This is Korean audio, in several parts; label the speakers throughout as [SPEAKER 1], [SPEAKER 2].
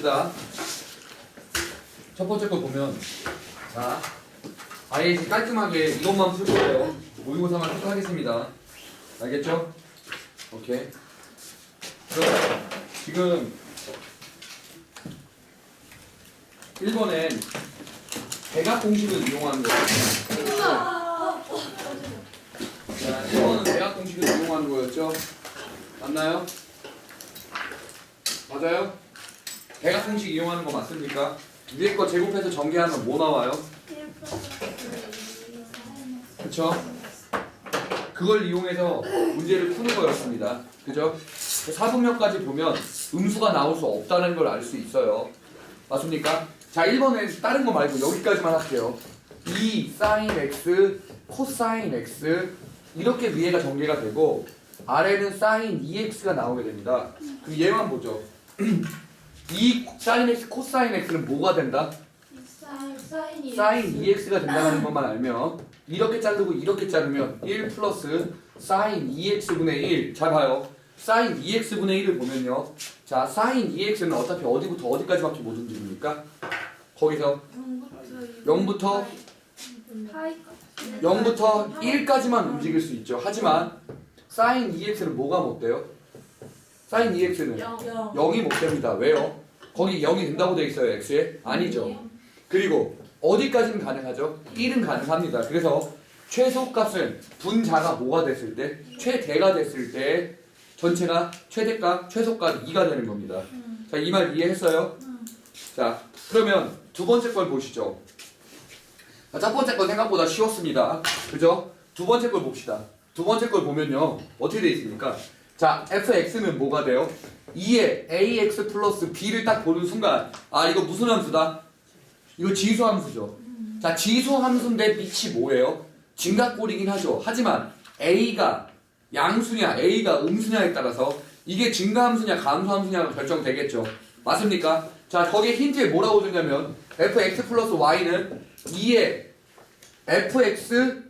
[SPEAKER 1] 봅시다. 첫 번째 거 보면 자 아예 깔끔하게 이것만 풀 거예요. 모의고사만 체크하겠습니다. 알겠죠? 오케이. 그럼 지금 1번엔 대각 공식을 이용하는 거예요. 자, 1번은 대각 공식을 이용하는 거였죠? 맞나요? 맞아요? 대각 공식 이용하는 거 맞습니까? 위에 거 제곱해서 전개하면 뭐 나와요? 그쵸? 그걸 이용해서 문제를 푸는 거였습니다. 그죠? 4분면까지 보면 음수가 나올 수 없다는 걸 알 수 있어요. 맞습니까? 자, 1번에 다른 거 말고 여기까지만 할게요. 2 sin x, 코사인 x 이렇게 위에가 전개가 되고 아래는 sin 2x가 나오게 됩니다. 그럼 얘만 보죠. 2 sin x, 코사인 x는 뭐가 된다? sin 2x가 된다는 것만 알면 이렇게 자르고 이렇게 자르면 1 플러스 sin 2x분의 1. 잘 봐요. sin 2x분의 1을 보면요. 자, sin 2x는 어차피 어디부터 어디까지밖에 못 움직입니까? 거기서 0부터 1까지만 움직일 수 있죠. 하지만 sin 2x는 뭐가 못 돼요? sin 2x는 0이 못 됩니다. 왜요? 거기 0이 된다고 돼 있어요. x에? 아니죠. 그리고 어디까지는 가능하죠? 1은 가능합니다. 그래서 최소값은 분자가 뭐가 됐을 때? 최대가 됐을 때 전체가 최대값, 최소값 2가 되는 겁니다. 자, 이 말 이해했어요? 자, 그러면 두 번째 걸 보시죠. 자, 첫 번째 건 생각보다 쉬웠습니다. 그죠? 두 번째 걸 봅시다. 두 번째 걸 보면요. 어떻게 되어 있습니까? 자, fx는 뭐가 돼요? 2에 ax 플러스 b를 딱 보는 순간 아, 이거 무슨 함수다? 이거 지수함수죠. 자, 지수함수인데 빛이 뭐예요? 증가꼴이긴 하죠. 하지만 a가 양수냐 a가 음수냐에 따라서 이게 증가함수냐 감소함수냐가 결정되겠죠. 맞습니까? 자, 거기에 힌트에 뭐라고 줬냐면 fx 플러스 y는 2에 fx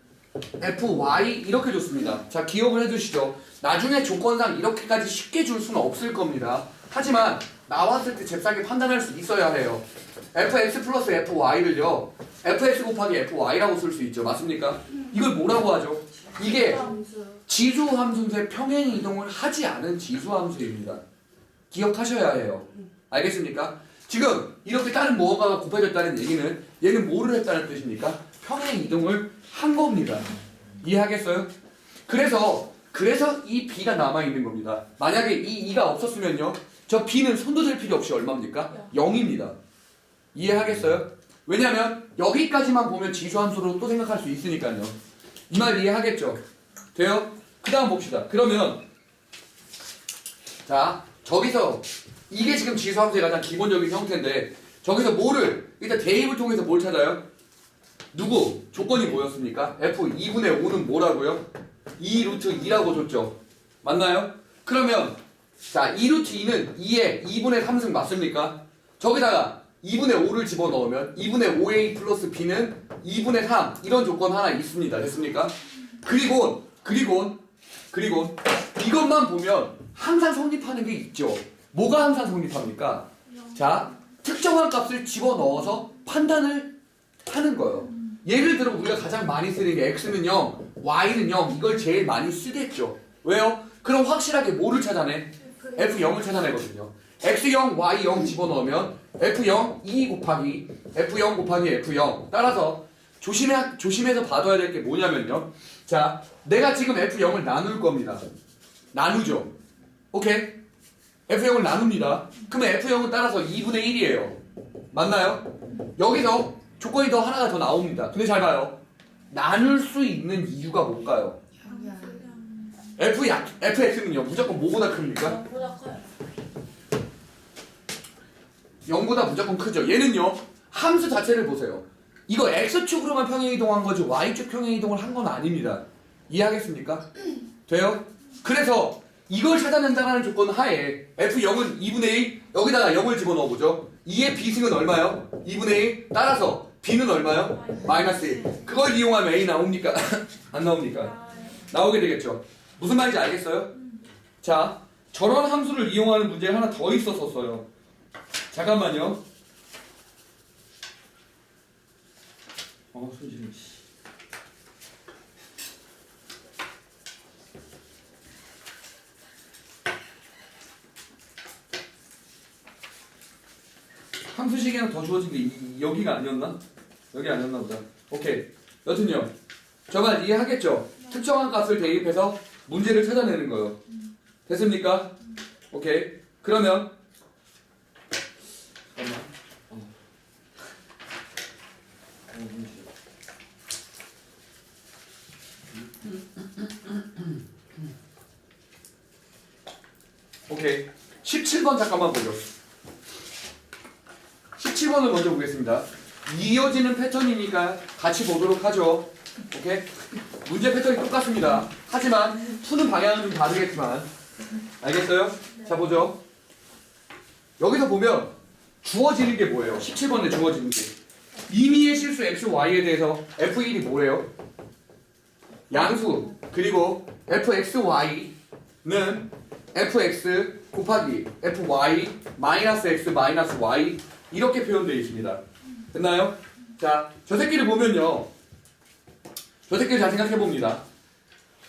[SPEAKER 1] fy 이렇게 줬습니다. 자, 기억을 해두시죠. 나중에 조건상 이렇게까지 쉽게 줄 수는 없을 겁니다. 하지만 나왔을 때 잽싸게 판단할 수 있어야 해요. fx 플러스 fy를요 fx 곱하기 fy라고 쓸 수 있죠. 맞습니까? 이걸 뭐라고 하죠? 이게 지수함수인데 평행 이동을 하지 않은 지수함수입니다. 기억하셔야 해요. 알겠습니까? 지금 이렇게 다른 무언가가 곱해졌다는 얘기는 얘는 뭐를 했다는 뜻입니까? 평행 이동을 한 겁니다. 이해하겠어요? 그래서 이 b가 남아있는 겁니다. 만약에 이 2가 없었으면요 저 b는 손도 댈 필요 없이 얼마입니까? 0입니다. 이해하겠어요? 왜냐면 여기까지만 보면 지수함수로 또 생각할 수 있으니까요. 이 말 이해하겠죠? 돼요? 그 다음 봅시다. 그러면 자, 저기서 이게 지금 지수함수의 가장 기본적인 형태인데 저기서 뭐를 일단 대입을 통해서 뭘 찾아요? 누구? 조건이 뭐였습니까? f 2분의 5는 뭐라고요? 2 루트 2라고 줬죠. 맞나요? 그러면 자, 2 루트 2는 2에 2분의 3승 맞습니까? 저기다가 2분의 5를 집어넣으면 2분의 5a 플러스 b는 2분의 3 이런 조건 하나 있습니다. 됐습니까? 그리고 이것만 보면 항상 성립하는 게 있죠. 뭐가 항상 성립합니까? 자, 특정한 값을 집어넣어서 판단을 하는 거예요. 예를 들어 우리가 가장 많이 쓰는 게 x는 0, y는 0 이걸 제일 많이 쓰겠죠. 왜요? 그럼 확실하게 뭐를 찾아내? f0을 찾아내거든요. x0, y0 집어넣으면 f0, 2 곱하기 f0 곱하기 f0 따라서 조심해서 봐둬야 될 게 뭐냐면요. 자, 내가 지금 f0을 나눌 겁니다. 나누죠. 오케이? f0을 나눕니다. 그러면 f0은 따라서 2분의 1이에요. 맞나요? 여기서 조건이 더 하나가 더 나옵니다. 근데 잘 봐요. 나눌 수 있는 이유가 뭘까요? fx는요 무조건 뭐보다 큽니까? 0보다 무조건 크죠. 얘는요 함수 자체를 보세요. 이거 x축으로만 평행이동한 거지 y축 평행이동을 한 건 아닙니다. 이해하겠습니까? 돼요? 그래서 이걸 찾아낸다는 조건 하에 f0은 2분의 1 여기다가 0을 집어넣어보죠. 2의 b승은 얼마요? 2분의 1 따라서 b는 얼마요? 마이너스 1 그걸 이용하면 a 나옵니까? 안 나옵니까? 나오게 되겠죠. 무슨 말인지 알겠어요? 자, 저런 함수를 이용하는 문제 하나 더 있었었어요. 잠깐만요. 손질해. 함수식에는 더 주어진 게 여기가 아니었나? 여기 아니었나 보다. 오케이. 여튼요. 저만 이해하겠죠? 특정한 값을 대입해서 문제를 찾아내는 거예요. 됐습니까? 오케이. 그러면 잠깐만. 오케이. 17번 잠깐만 보죠. 17번을 먼저 보겠습니다. 이어지는 패턴이니까 같이 보도록 하죠. 오케이? 문제 패턴이 똑같습니다. 하지만 푸는 방향은 좀 다르겠지만 알겠어요? 자 보죠. 여기서 보면 주어지는 게 뭐예요? 17번에 주어지는 게 임의의 실수 x, y에 대해서 f1이 뭐래요? 양수. 그리고 fx, y는 fx 곱하기 fy 마이너스 x 마이너스 y 이렇게 표현되어 있습니다. 됐나요? 자, 저 새끼를 보면요. 저 새끼를 잘 생각해 봅니다.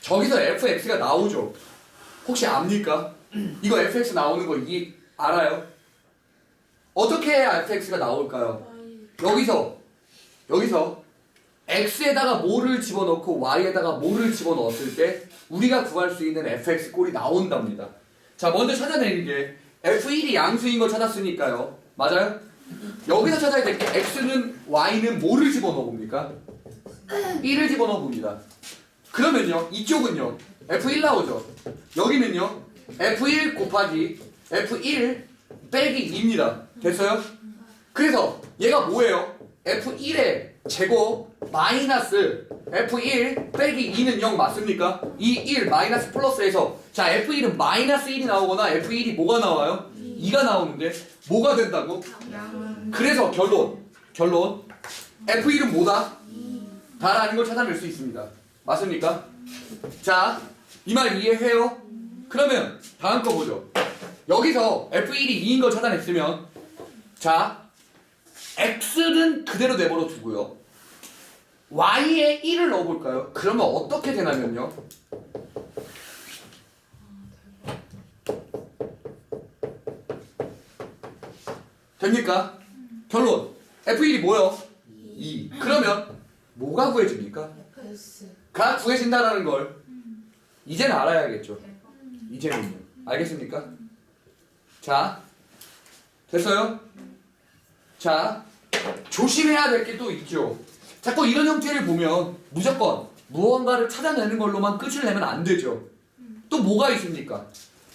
[SPEAKER 1] 저기서 fx가 나오죠. 혹시 압니까? 이거 fx 나오는 거 알아요? 어떻게 해야 fx가 나올까요? 여기서 x에다가 뭐를 집어넣고 y에다가 뭐를 집어넣었을 때 우리가 구할 수 있는 fx 꼴이 나온답니다. 자, 먼저 찾아내는 게 f1이 양수인 걸 찾았으니까요. 맞아요? 여기서 찾아야 될 게 x는 y는 뭐를 집어넣어 봅니까? 1을 집어넣어 봅니다. 그러면요, 이쪽은요, f1 나오죠. 여기는요, f1 곱하기 f1 빼기 2입니다. 됐어요? 그래서 얘가 뭐예요? f1의 제곱 마이너스 f1 빼기 2는 0 맞습니까? 이 1 마이너스 플러스에서 자 f1은 마이너스 1이 나오거나 f1이 뭐가 나와요? 2가 나오는데 뭐가 된다고? 그래서 결론 f1은 뭐다? 다라는 걸 찾아낼 수 있습니다. 맞습니까? 자, 이 말 이해해요? 그러면 다음 거 보죠. 여기서 f1이 2인 걸 찾아냈으면 자 x는 그대로 내버려 두고요. y에 1을 넣어볼까요? 그러면 어떻게 되냐면요. 됩니까? 결론 f1이 뭐요? 2. 그러면 뭐가 구해집니까? 가 구해진다라는 걸 이제는 알아야겠죠. 이제는요. 알겠습니까? 자, 됐어요? 자, 조심해야 될 게 또 있죠. 자꾸 이런 형태를 보면 무조건 무언가를 찾아내는 걸로만 끝을 내면 안 되죠. 또 뭐가 있습니까?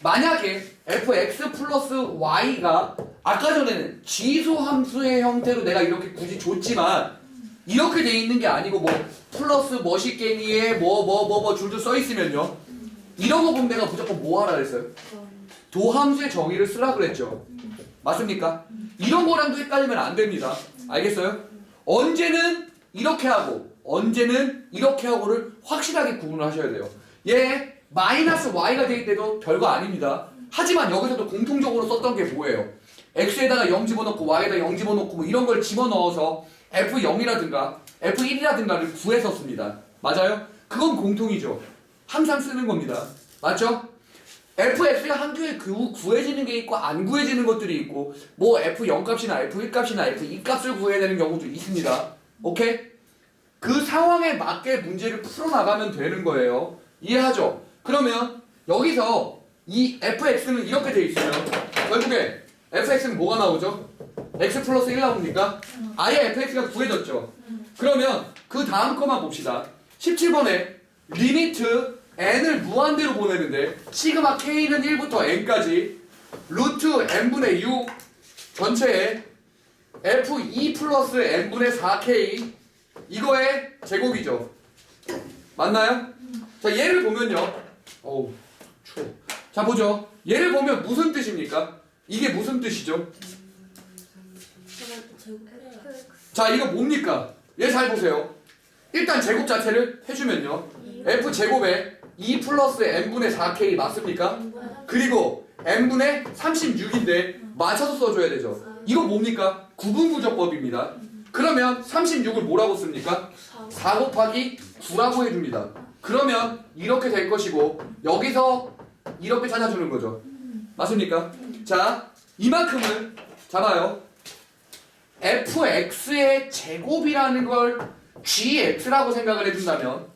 [SPEAKER 1] 만약에 fx 플러스 y가 아까 전에는 지수함수의 형태로 내가 이렇게 굳이 줬지만 이렇게 돼 있는 게 아니고 뭐 플러스 머시게니에 뭐 줄줄 써 있으면요. 이런 거 보면 내가 무조건 뭐 하라 그랬어요? 도함수의 정의를 쓰라 그랬죠. 맞습니까? 이런 거랑도 헷갈리면 안 됩니다. 알겠어요? 언제는 이렇게 하고 언제는 이렇게 하고를 확실하게 구분을 하셔야 돼요. 얘 마이너스 y가 될 때도 별거 아닙니다. 하지만 여기서도 공통적으로 썼던 게 뭐예요? x에다가 0 집어넣고 y에다가 0 집어넣고 뭐 이런 걸 집어넣어서 f0이라든가 f1이라든가를 구했었습니다. 맞아요? 그건 공통이죠. 항상 쓰는 겁니다. 맞죠? fx가 한교에 구해지는 게 있고 안 구해지는 것들이 있고 뭐 f0 값이나 f1 값이나 f2 값을 구해야 되는 경우도 있습니다. 오케이? 그 상황에 맞게 문제를 풀어나가면 되는 거예요. 이해하죠? 그러면 여기서 이 fx는 이렇게 돼 있으면 결국에 fx는 뭐가 나오죠? x 플러스 1 나옵니까? 아예 fx가 구해졌죠. 그러면 그 다음 거만 봅시다. 17번에 리미트 n을 무한대로 보내는데 시그마 k는 1부터 n까지 루트 n분의 6 전체에 f2 플러스 n분의 4k 이거의 제곱이죠. 맞나요? 자, 얘를 보면요. 어우, 추워. 자, 보죠. 얘를 보면 무슨 뜻입니까? 이게 무슨 뜻이죠? 자, 이거 뭡니까? 얘 잘 보세요. 일단 제곱 자체를 해주면요. f제곱에 2 플러스 n분의 4k 맞습니까? 그리고 n분의 36인데 맞춰서 써줘야 되죠. 이거 뭡니까? 구분구조법입니다. 그러면 36을 뭐라고 씁니까? 4 곱하기 9라고 해줍니다. 그러면 이렇게 될 것이고 여기서 이렇게 찾아주는 거죠. 맞습니까? 자, 이만큼을 잡아요. fx의 제곱이라는 걸 gx라고 생각을 해준다면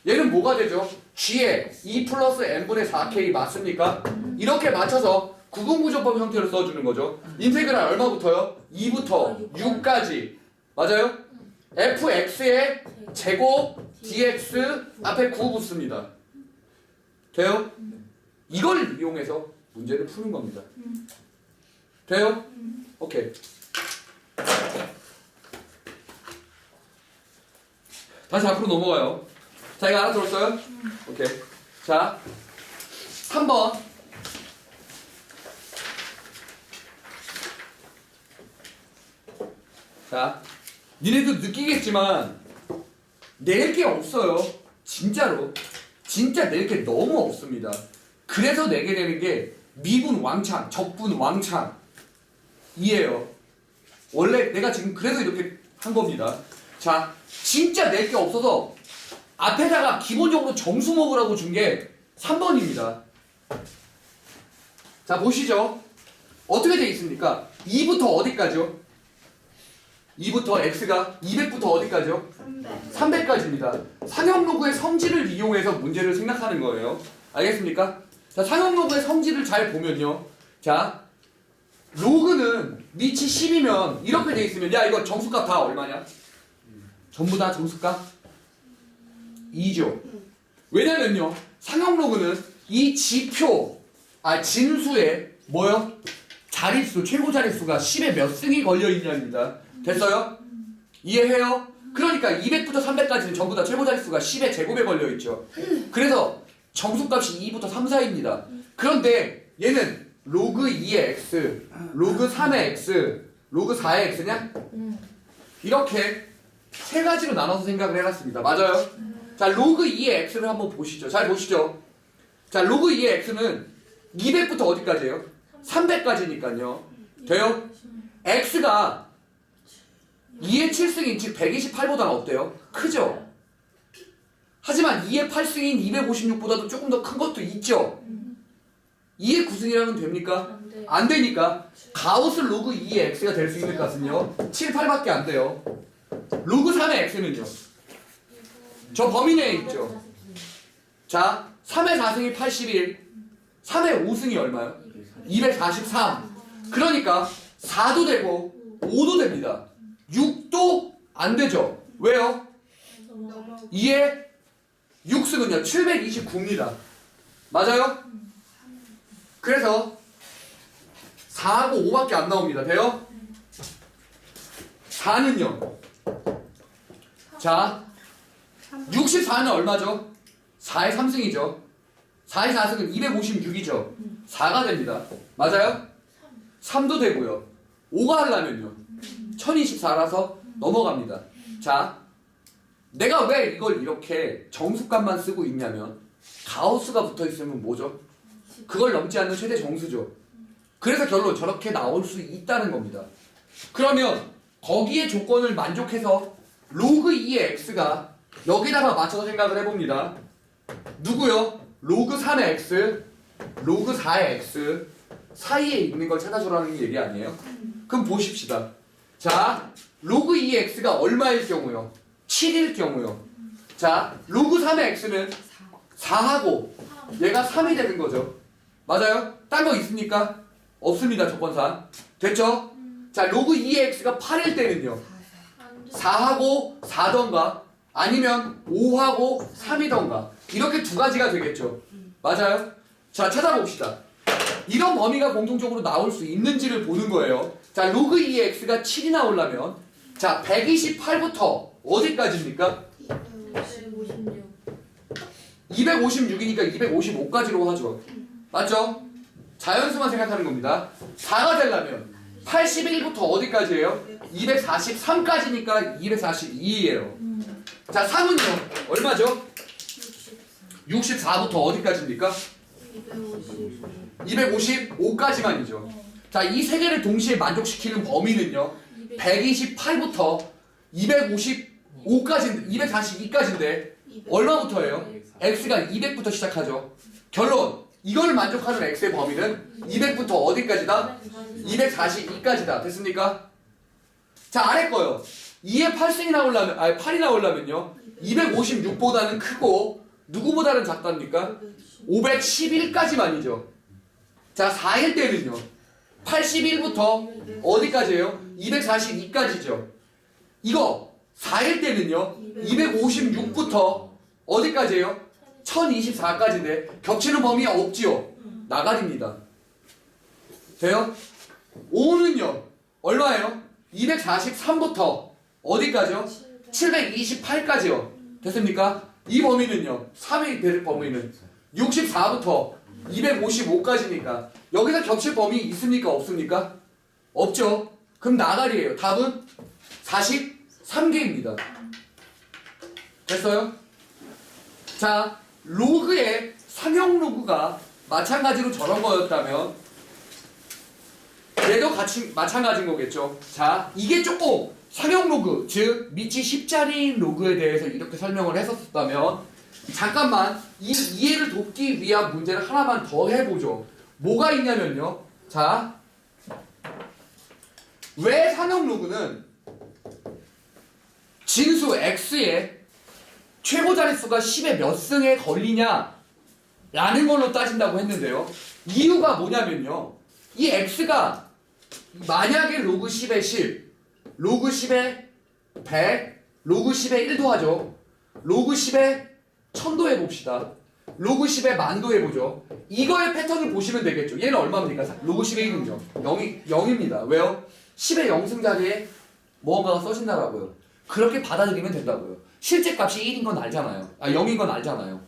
[SPEAKER 1] 얘는 뭐가 되죠? g의 2 플러스 n분의 4k 맞습니까? 이렇게 맞춰서 구분구조법 형태로 써주는 거죠. 인테그랄 얼마부터요? 2부터 6까지. 맞아요? fx의 제곱 dx 앞에 9 붙습니다. 돼요? 이걸 이용해서 문제를 푸는 겁니다. 돼요? 오케이. 다시 앞으로 넘어가요. 자, 이거 알아들었어요? 오케이. 자, 3번. 자, 니네도 느끼겠지만 낼 게 없어요. 진짜로. 진짜 낼 게 너무 없습니다. 그래서 내게 되는 게 미분 왕창, 적분 왕창 이에요. 원래 내가 지금 그래서 이렇게 한 겁니다. 자, 진짜 낼 게 없어서 앞에다가 기본적으로 점수 먹으라고 준 게 3번입니다. 자, 보시죠. 어떻게 돼 있습니까? 2부터 어디까지요? 2부터 x가 200부터 어디까지요? 300까지입니다. 상형로그의 성질을 이용해서 문제를 생각하는 거예요. 알겠습니까? 자, 상형로그의 성질을 잘 보면요. 자, 로그는 니치 10이면 이렇게 돼 있으면 야, 이거 정수값 다 얼마냐? 전부 다 정수값 2죠. 왜냐면요, 상형로그는 이 지표, 진수에 뭐요? 자릿수, 최고 자릿수가 10에 몇 승이 걸려있냐입니다. 됐어요? 이해해요? 그러니까 200부터 300까지는 전부 다 최고 자릿수가 10의 제곱에 걸려있죠. 그래서 정수값이 2부터 3, 4입니다. 그런데 얘는 로그 2의 x, 로그 3의 x, 로그 4의 x냐? 이렇게 세 가지로 나눠서 생각을 해놨습니다. 맞아요? 자, 로그 2의 x를 한번 보시죠. 잘 보시죠. 자, 로그 2의 x는 200부터 어디까지예요? 300까지니까요. 돼요? x가 2의 7승인 즉 128보다는 어때요? 크죠? 하지만 2의 8승인 256보다도 조금 더 큰 것도 있죠? 2의 9승이라면 됩니까? 안 되니까 가우스 로그 2의 x가 될 수 있는 값은요 7, 8밖에 안 돼요. 로그 3의 x는요 저 범위 내에 있죠. 자, 3의 4승이 81, 3의 5승이 얼마요? 243. 그러니까 4도 되고 5도 됩니다. 6도 안 되죠. 왜요? 2의 6승은요 729입니다. 맞아요? 그래서 4하고 5밖에 안 나옵니다. 돼요? 4는요. 자, 64는 얼마죠? 4의 3승이죠. 4의 4승은 256이죠. 4가 됩니다. 맞아요? 3도 되고요. 5가 하려면요 1024라서 넘어갑니다. 자, 내가 왜 이걸 이렇게 정수값만 쓰고 있냐면 가우스가 붙어있으면 뭐죠? 그걸 넘지 않는 최대 정수죠. 그래서 결론 저렇게 나올 수 있다는 겁니다. 그러면 거기에 조건을 만족해서 로그 2의 x가 여기다가 맞춰서 생각을 해봅니다. 누구요? 로그 3의 x, 로그 4의 x 사이에 있는 걸 찾아주라는 얘기 아니에요? 그럼 보십시다. 자, 로그 2의 x가 얼마일 경우요? 7일 경우요. 자, 로그 3의 x는 4하고 얘가 3이 되는 거죠. 맞아요? 딴 거 있습니까? 없습니다. 조건상. 됐죠? 자, 로그 2의 x가 8일 때는요 4하고 4던가 아니면 5하고 3이던가 이렇게 두 가지가 되겠죠. 맞아요? 자, 찾아봅시다. 이런 범위가 공통적으로 나올 수 있는지를 보는 거예요. 자, 로그 2의 x가 7이 나오려면 자, 128부터 어디까지입니까? 256이니까 255까지로 하죠. 맞죠? 자연수만 생각하는 겁니다. 4가 되려면 81부터 어디까지예요? 243까지니까 242예요. 자, 3은요? 얼마죠? 64부터 어디까지입니까? 255까지만이죠. 자, 이 세 개를 동시에 만족시키는 범위는요. 128부터 255까지, 242까지인데 얼마부터예요? x가 200부터 시작하죠. 결론, 이걸 만족하는 x의 범위는 200부터 어디까지다? 242까지다. 됐습니까? 자, 아래 거요. 2의 8승이 나오려면, 아니 8이 나오려면요. 256보다는 크고 누구보다는 작답니까? 511까지만이죠. 자, 4일 때는요. 81부터 어디까지예요? 242까지죠. 이거 4일 때는요. 256부터 어디까지예요? 1024까지인데 겹치는 범위가 없지요. 나가립니다. 돼요? 5는요. 얼마예요? 243부터 어디까지요? 728까지요. 됐습니까? 이 범위는요. 3의 범위는 64부터 255까지니까 여기서 겹칠 범위 있습니까? 없습니까? 없죠. 그럼 나가리예요. 답은 43개입니다. 됐어요? 자, 로그의 상형 로그가 마찬가지로 저런 거였다면 얘도 같이 마찬가지인 거겠죠. 자, 이게 조금 상형 로그, 즉 밑이 10자리인 로그에 대해서 이렇게 설명을 했었다면 잠깐만 이 이해를 돕기 위한 문제를 하나만 더 해보죠. 뭐가 있냐면요. 자, 왜 상형 로그는 진수 x의 최고 자릿수가 10의 몇 승에 걸리냐 라는 걸로 따진다고 했는데요. 이유가 뭐냐면요. 이 x가 만약에 로그 10의 10, 로그 10의 100, 로그 10의 1도 하죠. 로그 10의 1000도 해봅시다. 로그 10의 만도 해보죠. 이거의 패턴을 보시면 되겠죠. 얘는 얼마입니까? 로그 10의 1은요. 0입니다. 왜요? 10의 0승 자리에 무언가가 써진다라고요. 그렇게 받아들이면 된다고요. 실제 값이 1인 건 알잖아요. 0인 건 알잖아요.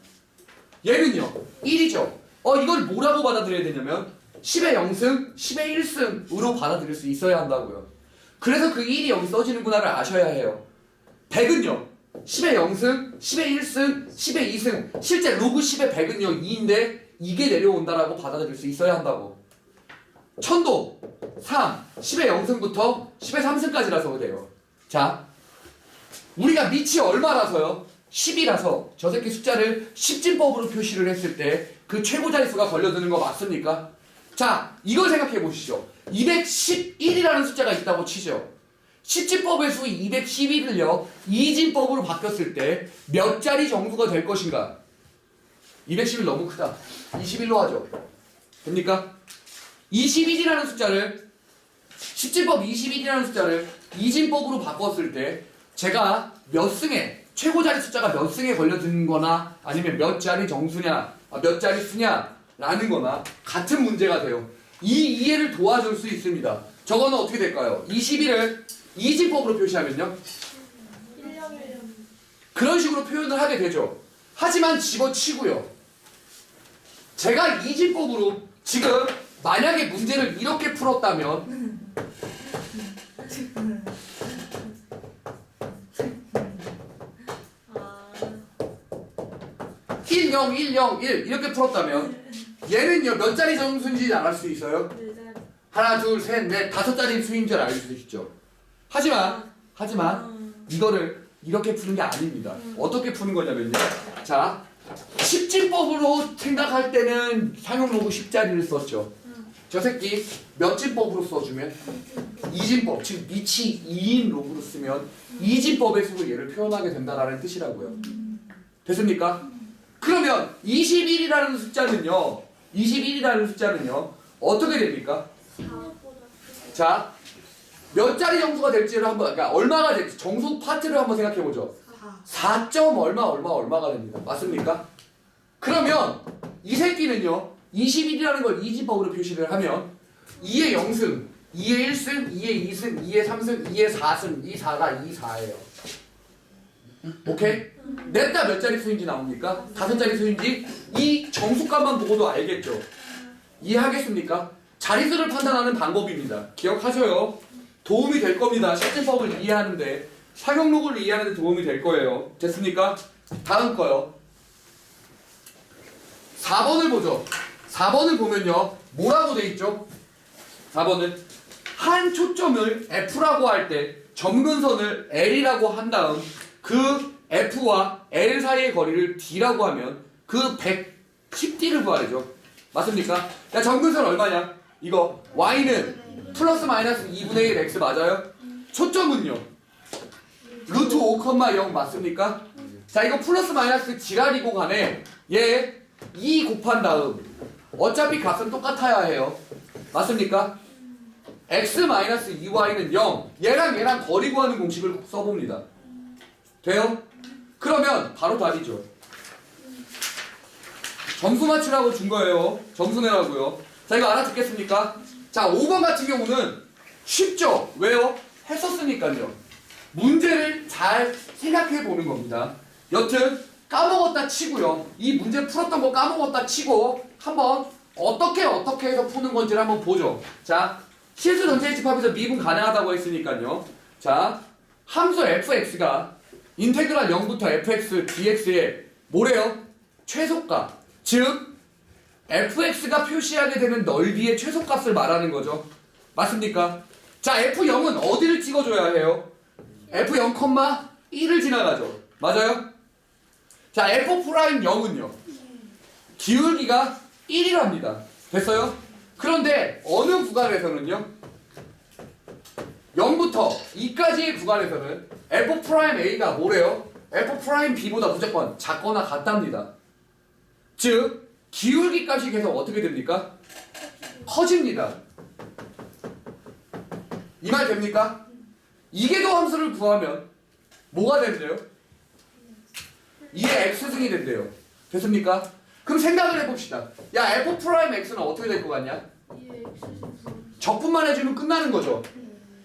[SPEAKER 1] 얘는요. 1이죠. 이걸 뭐라고 받아들여야 되냐면 10의 0승, 10의 1승으로 받아들일 수 있어야 한다고요. 그래서 그 1이 여기 써지는구나를 아셔야 해요. 100은요. 10의 0승, 10의 1승, 10의 2승. 실제 로그 10의 100은요. 2인데 이게 내려온다라고 받아들일 수 있어야 한다고. 1000도 3, 10의 0승부터 10의 3승까지라서 돼요. 자, 우리가 밑이 얼마라서요? 10이라서 저 새끼 숫자를 10진법으로 표시를 했을 때 그 최고 자릿수가 걸려드는 거 맞습니까? 자, 이걸 생각해 보시죠. 211이라는 숫자가 있다고 치죠. 10진법의 수 211을요 2진법으로 바뀌었을 때 몇 자리 정수가 될 것인가? 211 너무 크다. 21로 하죠. 됩니까? 21이라는 숫자를 10진법 21이라는 숫자를 2진법으로 바꿨을 때 제가 몇 승에 최고 자리 숫자가 몇 승에 걸려드는 거나 아니면 몇 자리 정수냐 몇 자리 수냐 라는 거나 같은 문제가 돼요. 이 이해를 도와줄 수 있습니다. 저거는 어떻게 될까요? 21을 2진법으로 표시하면요 그런 식으로 표현을 하게 되죠. 하지만 집어치고요. 제가 2진법으로 지금 만약에 문제를 이렇게 풀었다면 1, 0, 1, 0, 1 이렇게 풀었다면 얘는요 몇 자리 정수인지 알 수 있어요? 하나, 둘, 셋, 넷, 5자리 수인 줄 알 수 있죠. 하지만 이거를 이렇게 푸는 게 아닙니다. 어떻게 푸는 거냐면요. 자, 10진법으로 생각할 때는 상용 로그 10자리를 썼죠. 저 새끼 몇 진법으로 써주면 2진법, 즉 밑이 2인 로그로 쓰면 2진법의 수로 얘를 표현하게 된다라는 뜻이라고요. 됐습니까? 그러면 21이라는 숫자는요. 21이라는 숫자는요. 어떻게 됩니까? 자, 몇 자리 정수가 될지를 한번, 그러니까 얼마가 될지 정수 파트를 한번 생각해 보죠. 4. 얼마가 됩니다. 맞습니까? 그러면 이 새끼는요. 21이라는 걸 2진법으로 표시를 하면 2의 0승, 2의 1승, 2의 2승, 2의 3승, 2의 4승, 2, 4가 2, 4예요. 오케이? 냅다 몇 자리 수인지 나옵니까? 5자리 수인지 이 정수값만 보고도 알겠죠? 이해하겠습니까? 자릿수를 판단하는 방법입니다. 기억하셔요. 도움이 될 겁니다. 실제법을 이해하는데 상용 로그를 이해하는 데 도움이 될 거예요. 됐습니까? 다음 거요. 4번을 보죠. 4번을 보면요. 뭐라고 돼 있죠? 4번은 한 초점을 F라고 할 때 점근선을 L이라고 한 다음 그 F와 L 사이의 거리를 D라고 하면 그 110D를 구하래죠. 맞습니까? 야, 점근선 얼마냐? 이거 Y는 플러스 마이너스 2분의 1 X 맞아요? 초점은요? 루트 5,0 맞습니까? 자, 이거 플러스 마이너스 지랄이고 간에 얘 2 곱한 다음 어차피 값은 똑같아야 해요. 맞습니까? x-2y는 0. 얘랑 거리 구하는 공식을 써봅니다. 돼요? 그러면 바로 답이죠. 점수 맞추라고 준 거예요. 점수 내라고요. 자, 이거 알아듣겠습니까? 자, 5번 같은 경우는 쉽죠? 왜요? 했었으니까요. 문제를 잘 생각해 보는 겁니다. 여튼 까먹었다 치고요. 이 문제 풀었던 거 까먹었다 치고 한번 어떻게 해서 푸는 건지를 한번 보죠. 자, 실수 전체 집합에서 미분 가능하다고 했으니까요. 자, 함수 fx가 인테그랄 0부터 fx dx의 뭐래요? 최소값. 즉 fx가 표시하게 되는 넓이의 최소값을 말하는 거죠. 맞습니까? 자, f0은 어디를 찍어줘야 해요? f0, 1을 지나가죠. 맞아요? 자, f'0은요. 기울기가 1이랍니다. 됐어요? 그런데 어느 구간에서는요. 0부터 2까지의 구간에서는 f'A가 뭐래요? f'B보다 무조건 작거나 같답니다. 즉 기울기 값이 계속 어떻게 됩니까? 커집니다. 이 말 됩니까? 이계도 함수를 구하면 뭐가 된대요? 2의 x승이 된대요. 됐습니까? 그럼 생각을 해봅시다. 야, f'x는 어떻게 될 것 같냐? 적분만 해주면 끝나는 거죠.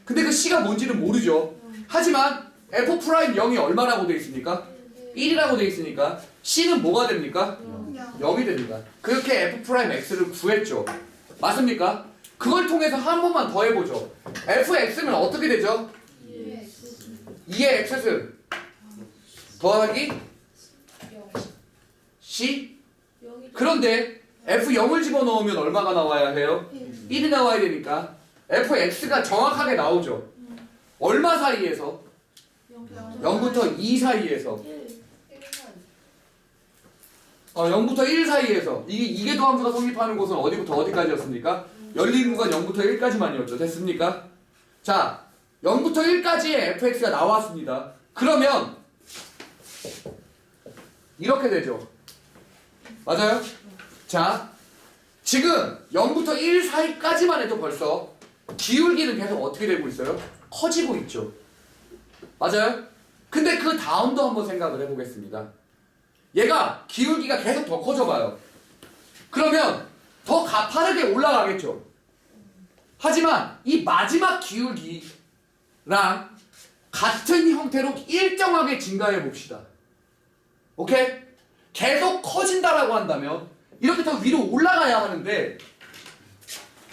[SPEAKER 1] 근데 그 c가 뭔지는 모르죠. 하지만 f'0이 얼마라고 돼 있습니까? 1이라고 돼 있으니까 c는 뭐가 됩니까? 0이 됩니다. 그렇게 f'x를 구했죠. 맞습니까? 그걸 통해서 한 번만 더 해보죠. fx는 어떻게 되죠? 2의 x승 더하기 c. 그런데 f0을 집어넣으면 얼마가 나와야 해요? 1이 나와야 되니까 fx가 정확하게 나오죠. 얼마 사이에서? 0부터 2 사이에서. 0부터 1 사이에서. 이게 도함수가 성립하는 곳은 어디부터 어디까지였습니까? 열린 구간 0부터 1까지만이었죠. 됐습니까? 자, 0부터 1까지의 fx가 나왔습니다. 그러면 이렇게 되죠. 맞아요? 자, 지금 0부터 1 사이까지만 해도 벌써 기울기는 계속 어떻게 되고 있어요? 커지고 있죠. 맞아요? 근데 그 다음도 한번 생각을 해보겠습니다. 얘가 기울기가 계속 더 커져봐요. 그러면 더 가파르게 올라가겠죠. 하지만 이 마지막 기울기랑 같은 형태로 일정하게 증가해 봅시다. 오케이? 계속 커진다라고 한다면 이렇게 더 위로 올라가야 하는데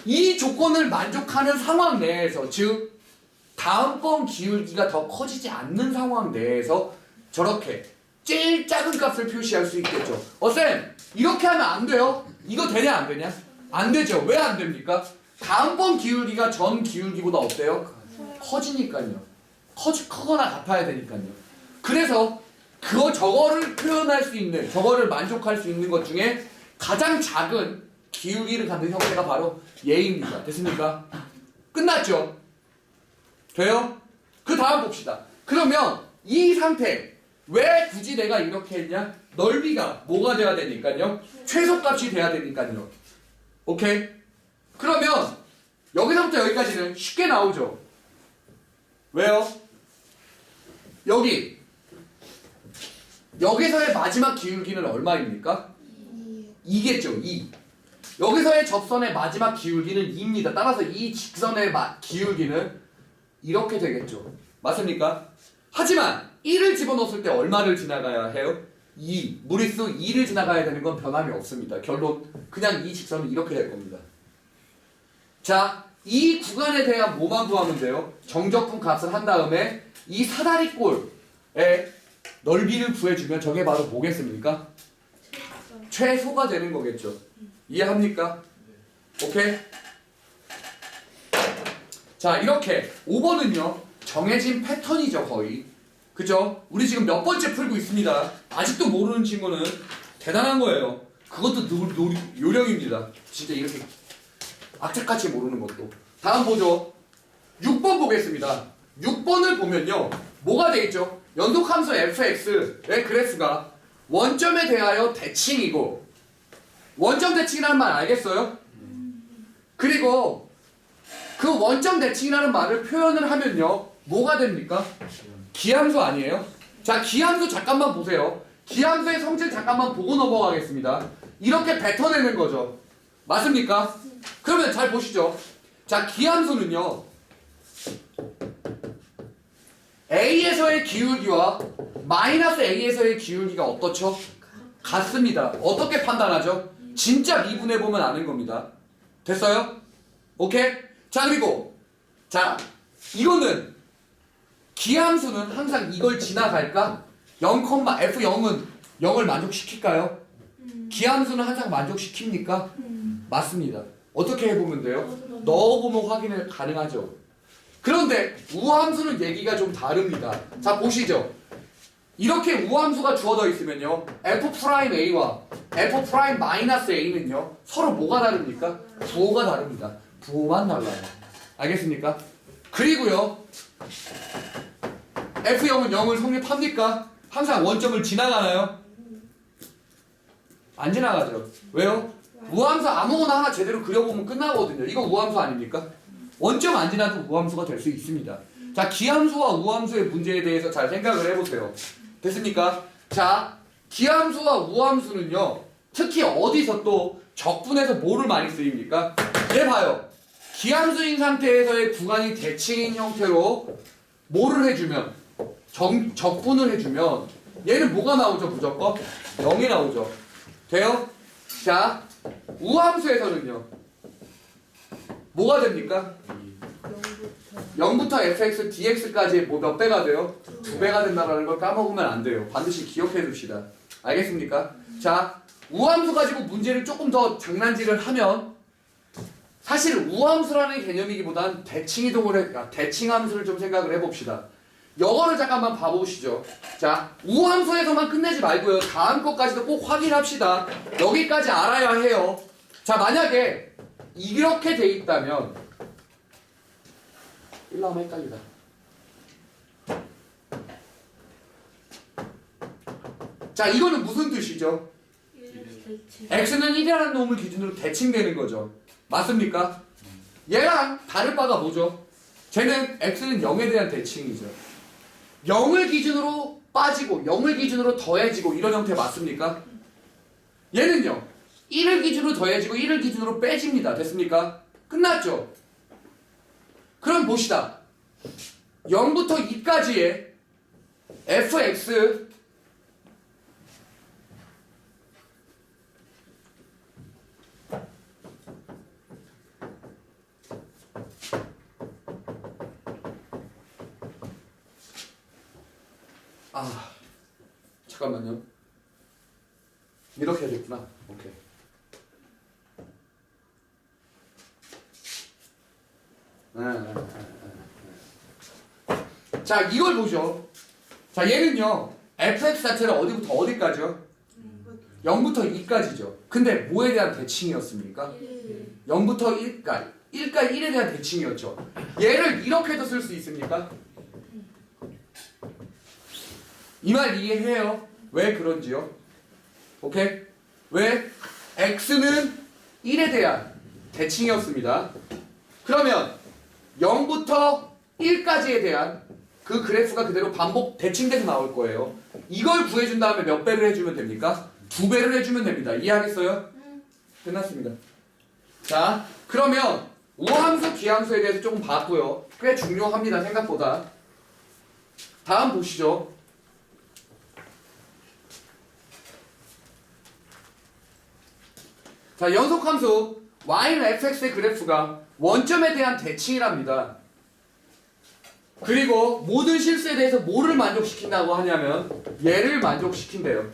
[SPEAKER 1] 이 조건을 만족하는 상황 내에서, 즉 다음번 기울기가 더 커지지 않는 상황 내에서 저렇게 제일 작은 값을 표시할 수 있겠죠. 쌤, 이렇게 하면 안 돼요? 이거 되냐 안 되냐? 안 되죠. 왜 안 됩니까? 다음번 기울기가 전 기울기보다 어때요? 커지니까요. 크거나 같아야 되니까요. 그래서 저거를 표현할 수 있는, 저거를 만족할 수 있는 것 중에 가장 작은 기울기를 갖는 형태가 바로 얘입니다. 됐습니까? 끝났죠? 돼요? 그 다음 봅시다. 그러면 이 상태, 왜 굳이 내가 이렇게 했냐? 넓이가 뭐가 돼야 되니까요? 최소값이 돼야 되니까요. 오케이? 그러면 여기서부터 여기까지는 쉽게 나오죠. 왜요? 여기서의 마지막 기울기는 얼마입니까? 2겠죠. 2. 여기서의 접선의 마지막 기울기는 2입니다. 따라서 이 직선의 기울기는 이렇게 되겠죠. 맞습니까? 하지만 1을 집어넣었을 때 얼마를 지나가야 해요? 2. 무리수 2를 지나가야 되는 건 변함이 없습니다. 결론, 그냥 이 직선은 이렇게 될 겁니다. 자, 이 구간에 대한 뭐만 구하면 돼요? 정적분 값을 한 다음에 이 사다리꼴의 넓이를 구해주면 저게 바로 뭐겠습니까? 최소가 되는 거겠죠. 이해합니까? 오케이? 자, 이렇게 5번은요 정해진 패턴이죠. 거의. 그죠? 우리 지금 몇 번째 풀고 있습니다. 아직도 모르는 친구는 대단한 거예요. 그것도 요령입니다. 진짜 이렇게 악착같이 모르는 것도. 다음 보죠. 6번 보겠습니다. 6번을 보면요 뭐가 돼 있죠? 연속함수 fx의 그래프가 원점에 대하여 대칭이고, 원점 대칭이라는 말 알겠어요? 그리고 그 원점 대칭이라는 말을 표현을 하면요 뭐가 됩니까? 기함수 아니에요? 자, 기함수 잠깐만 보세요. 기함수의 성질 잠깐만 보고 넘어가겠습니다. 이렇게 뱉어내는 거죠. 맞습니까? 그러면 잘 보시죠. 자, 기함수는요 A에서의 기울기와 마이너스 A에서의 기울기가 어떻죠? 같습니다. 어떻게 판단하죠? 진짜 미분해보면 아는 겁니다. 됐어요? 오케이? 자, 그리고 자, 이거는 기함수는 항상 이걸 지나갈까? 0,F0은 0을 만족시킬까요? 기함수는 항상 만족시킵니까? 맞습니다. 어떻게 해보면 돼요? 넣어보면 확인이 가능하죠. 그런데 우함수는 얘기가 좀 다릅니다. 자, 보시죠. 이렇게 우함수가 주어져 있으면요 F'A와 F'A는요 서로 뭐가 다릅니까? 부호가 다릅니다. 부호만 달라요. 알겠습니까? 그리고요 F0은 0을 성립합니까? 항상 원점을 지나가나요? 안 지나가죠. 왜요? 우함수 아무거나 하나 제대로 그려보면 끝나거든요. 이거 우함수 아닙니까? 원점 안 지나도 우함수가 될 수 있습니다. 자, 기함수와 우함수의 문제에 대해서 잘 생각을 해보세요. 됐습니까? 자, 기함수와 우함수는요 특히 어디서 또 적분에서 뭐를 많이 쓰입니까? 얘 봐요. 기함수인 상태에서의 구간이 대칭인 형태로 뭐를 해주면 적분을 해주면 얘는 뭐가 나오죠? 무조건 0이 나오죠. 돼요? 자, 우함수에서는요 뭐가 됩니까? 0부터 fx dx까지 뭐 몇 배가 돼요? 2배가 된다는 걸 까먹으면 안 돼요. 반드시 기억해 둡시다. 알겠습니까? 자, 우함수 가지고 문제를 조금 더 장난질을 하면 사실 우함수라는 개념이기보단 대칭함수를 좀 생각을 해봅시다. 영어를 잠깐만 봐보시죠. 자, 우함수에서만 끝내지 말고요. 다음 것까지도 꼭 확인합시다. 여기까지 알아야 해요. 자, 만약에 이렇게 돼 있다면 일로 하면 헷갈리다. 자, 이거는 무슨 뜻이죠? x는 1이라는 놈을 기준으로 대칭되는 거죠. 맞습니까? 얘랑 다를 바가 뭐죠? 쟤는 x는 0에 대한 대칭이죠. 0을 기준으로 빠지고 0을 기준으로 더해지고 이런 형태 맞습니까? 얘는요 1을 기준으로 더해지고 1을 기준으로 빼집니다. 됐습니까? 끝났죠? 그럼 봅시다. 0부터 2까지의 fx 잠깐만요. 이렇게 해야 됐구나. 오케이. 자, 이걸 보죠. 자, 얘는요 fx 자체는 어디부터 어디까지요? 0부터 2까지죠. 근데 뭐에 대한 대칭이었습니까? 0부터 1까지 1에 대한 대칭이었죠. 얘를 이렇게도 쓸 수 있습니까? 이 말 이해해요? 왜 그런지요? 오케이? 왜? x는 1에 대한 대칭이었습니다. 그러면 0부터 1까지에 대한 그 그래프가 그대로 반복 대칭돼서 나올 거예요. 이걸 구해준 다음에 몇 배를 해주면 됩니까? 2배를 해주면 됩니다. 이해하겠어요? 끝났습니다. 자, 그러면 우함수, 기함수에 대해서 조금 봤고요. 꽤 중요합니다. 생각보다. 다음 보시죠. 자, 연속함수 y는 fx의 그래프가 원점에 대한 대칭이랍니다. 그리고 모든 실수에 대해서 뭐를 만족시킨다고 하냐면 얘를 만족시킨대요.